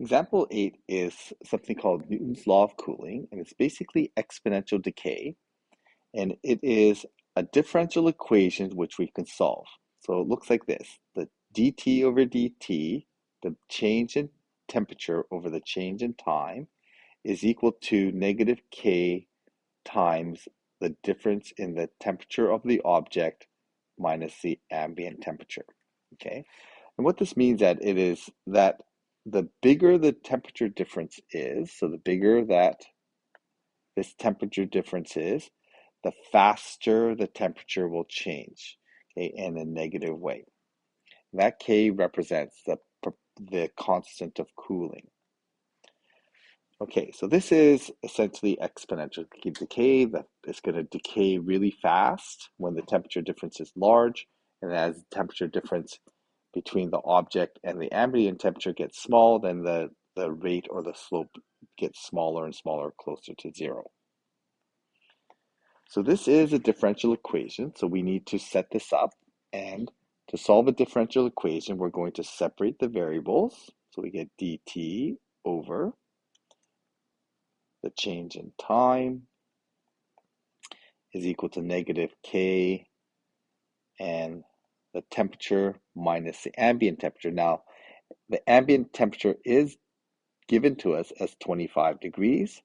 Example 8 is something called Newton's law of cooling, and it's basically exponential decay, and it is a differential equation which we can solve. So it looks like this. The dt over dt, the change in temperature over the change in time, is equal to negative k times the difference in the temperature of the object minus the ambient temperature. Okay, and what this means that it is that the bigger the temperature difference is, so the bigger that this temperature difference is, the faster the temperature will change, okay, in a negative way. That K represents the constant of cooling. Okay, so this is essentially exponential decay. That it's going to decay really fast when the temperature difference is large, and as the temperature difference between the object and the ambient temperature gets small, then the rate or the slope gets smaller and smaller, closer to zero. So this is a differential equation, so we need to set this up, and to solve a differential equation, we're going to separate the variables. So we get dt over the change in time is equal to negative k and the temperature minus the ambient temperature. Now, the ambient temperature is given to us as 25 degrees,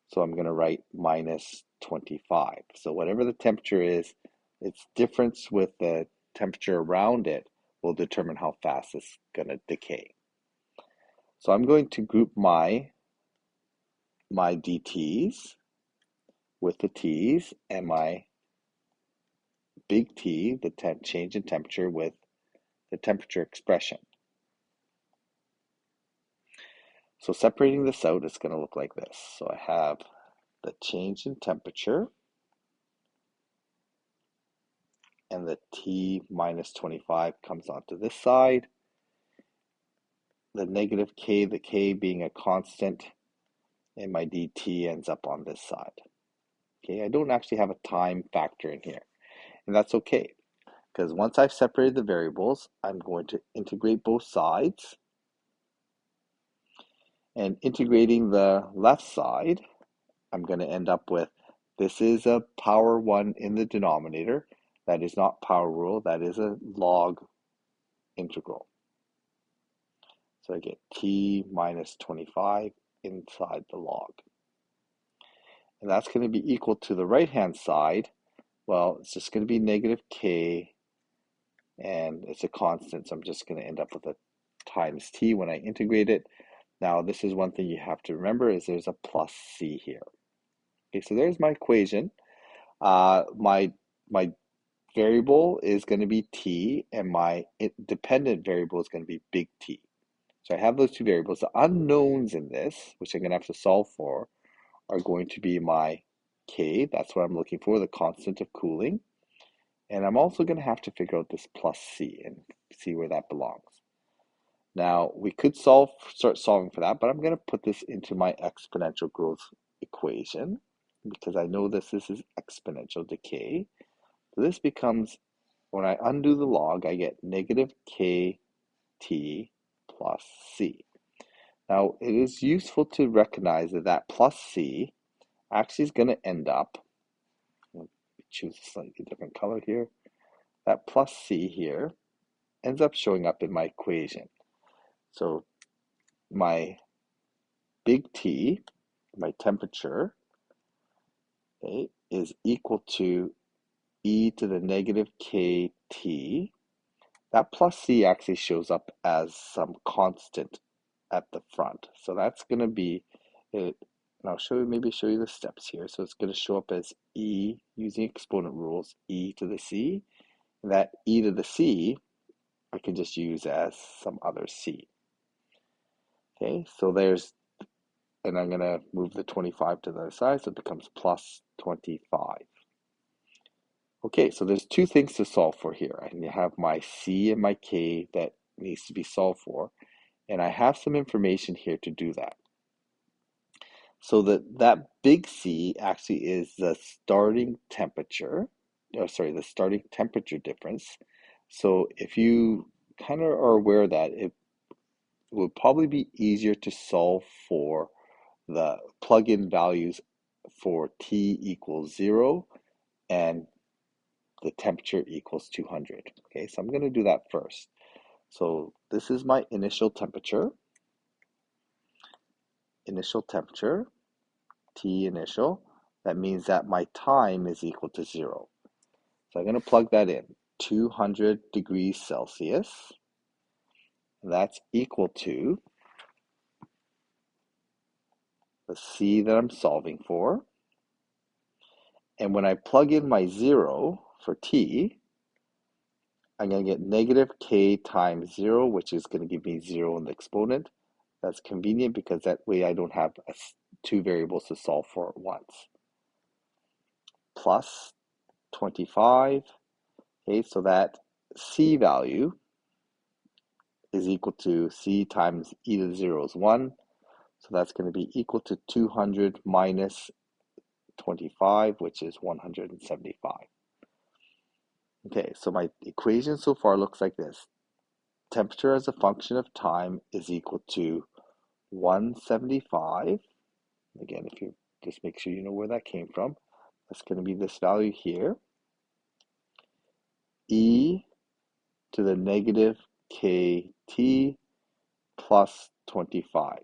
so I'm going to write minus 25. So whatever the temperature is, its difference with the temperature around it will determine how fast it's going to decay. So I'm going to group my dt's with the t's and my big T, the change in temperature, with the temperature expression. So separating this out, it's going to look like this. So I have the change in temperature and the T minus 25 comes onto this side. The negative K, the K being a constant, and my dt ends up on this side. Okay, I don't actually have a time factor in here, and that's okay, because once I've separated the variables, I'm going to integrate both sides. And integrating the left side, I'm going to end up with, this is a power 1 in the denominator. That is not power rule, that is a log integral. So I get t minus 25 inside the log. And that's going to be equal to the right-hand side. Well, it's just going to be negative k, and it's a constant, so I'm just going to end up with a times t when I integrate it. Now, this is one thing you have to remember, is there's a plus c here. Okay, so there's my equation. My variable is going to be t, and my dependent variable is going to be big T. So I have those two variables. The unknowns in this, which I'm going to have to solve for, are going to be my k, that's what I'm looking for, the constant of cooling. And I'm also going to have to figure out this plus c and see where that belongs. Now, we could start solving for that, but I'm going to put this into my exponential growth equation because I know this is exponential decay. So this becomes, when I undo the log, I get negative kt plus c. Now, it is useful to recognize that that plus c actually is going to end up, I'll choose a slightly different color here, that plus c here ends up showing up in my equation. So my big T, my temperature, okay, is equal to e to the negative kt. That plus c actually shows up as some constant at the front. So that's going to be it. And I'll maybe show you the steps here. So it's going to show up as e, using exponent rules, e to the c. And that e to the c, I can just use as some other c. Okay, so there's, and I'm going to move the 25 to the other side, so it becomes plus 25. Okay, so there's two things to solve for here. I have my c and my k that needs to be solved for, and I have some information here to do that. So that big C actually is the starting temperature, the starting temperature difference. So if you kind of are aware that it would probably be easier to solve for the plug-in values for T equals 0 and the temperature equals 200. Okay, so I'm going to do that first. So this is my initial temperature, T initial. That means that my time is equal to 0. So I'm going to plug that in, 200 degrees Celsius. That's equal to the C that I'm solving for. And when I plug in my 0 for T, I'm going to get negative K times 0, which is going to give me 0 in the exponent. That's convenient because that way I don't have two variables to solve for at once. Plus 25. Okay, so that C value is equal to C times e to the 0 is 1. So that's going to be equal to 200 minus 25, which is 175. Okay, so my equation so far looks like this. Temperature as a function of time is equal to 175. Again, if you just make sure you know where that came from, that's going to be this value here. E to the negative kt plus 25.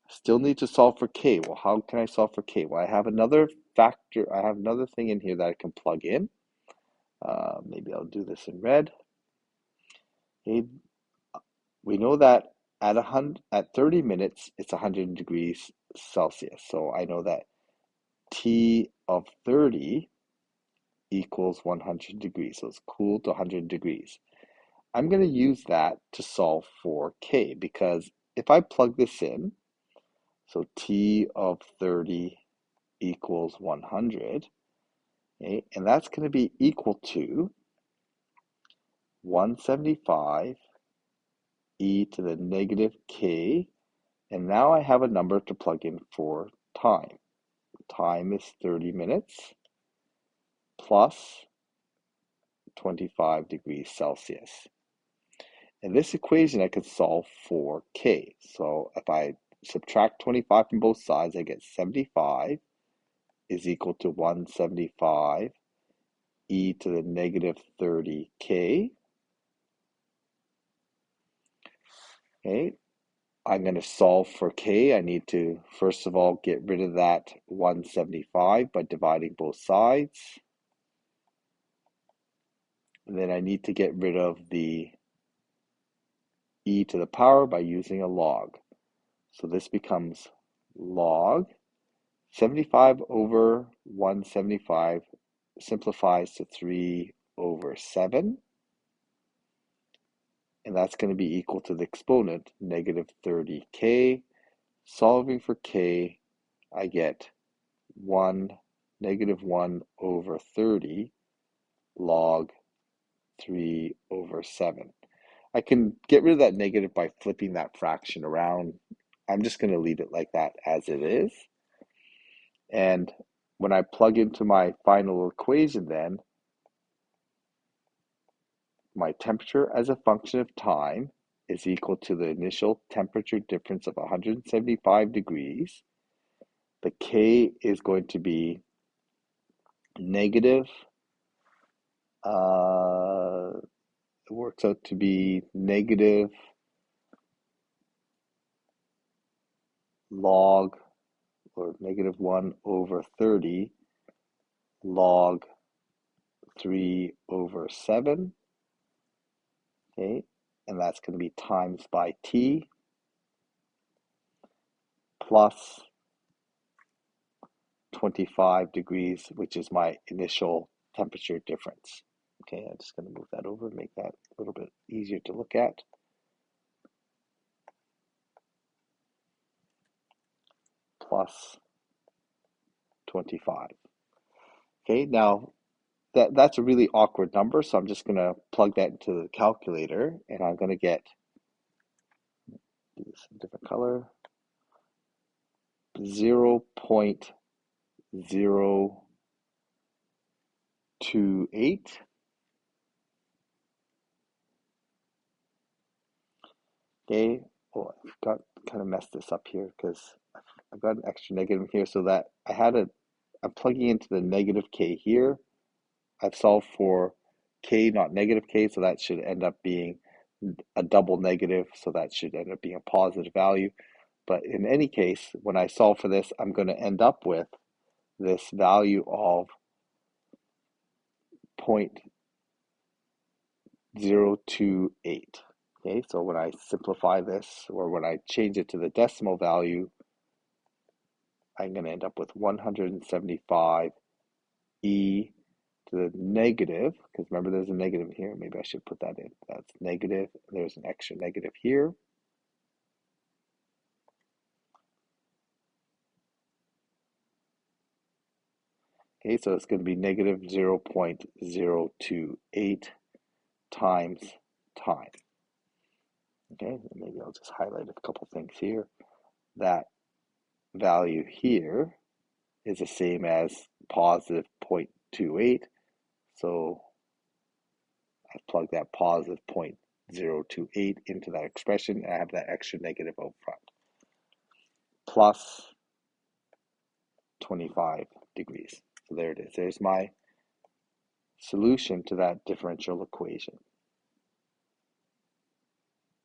Still need to solve for k. Well, how can I solve for k? Well, I have another factor, I have another thing in here that I can plug in. Maybe I'll do this in red. Okay. We know that at 30 minutes, it's 100 degrees Celsius. So I know that T of 30 equals 100 degrees. So it's cool to 100 degrees. I'm going to use that to solve for K because if I plug this in, so T of 30 equals 100, okay, and that's going to be equal to 175 e to the negative k, and now I have a number to plug in for time. Time is 30 minutes plus 25 degrees Celsius. In this equation, I could solve for k. So if I subtract 25 from both sides, I get 75 is equal to 175 e to the negative 30k. Okay, I'm going to solve for k. I need to, first of all, get rid of that 175 by dividing both sides. And then I need to get rid of the e to the power by using a log. So this becomes log 75 over 175 simplifies to 3 over 7. And that's going to be equal to the exponent, negative 30k. Solving for k, I get negative 1 over 30 log 3 over 7. I can get rid of that negative by flipping that fraction around. I'm just going to leave it like that as it is. And when I plug into my final equation then, my temperature as a function of time is equal to the initial temperature difference of 175 degrees. The K is going to be negative, it works out to be negative log, or negative 1 over 30 log 3 over 7. Okay, and that's going to be times by T plus 25 degrees, which is my initial temperature difference. Okay, I'm just going to move that over, make that a little bit easier to look at. Plus 25. Okay, now that's a really awkward number, so I'm just going to plug that into the calculator, and I'm going to get, do this in a different color, 0.028 Okay, well, I've got kind of messed this up here because I've got an extra negative here so that I'm plugging into the negative k here. I've solved for k, not negative k, so that should end up being a double negative, so that should end up being a positive value. But in any case, when I solve for this, I'm going to end up with this value of 0.028. Okay, so when I simplify this, or when I change it to the decimal value, I'm going to end up with 175 e to the negative, because remember there's a negative here, maybe I should put that in. That's negative, there's an extra negative here. Okay, so it's going to be negative 0.028 times time. Okay, maybe I'll just highlight a couple things here. That value here is the same as positive 0.28, so I plug that positive 0.028 into that expression, and I have that extra negative out front, plus 25 degrees. So there it is. There's my solution to that differential equation.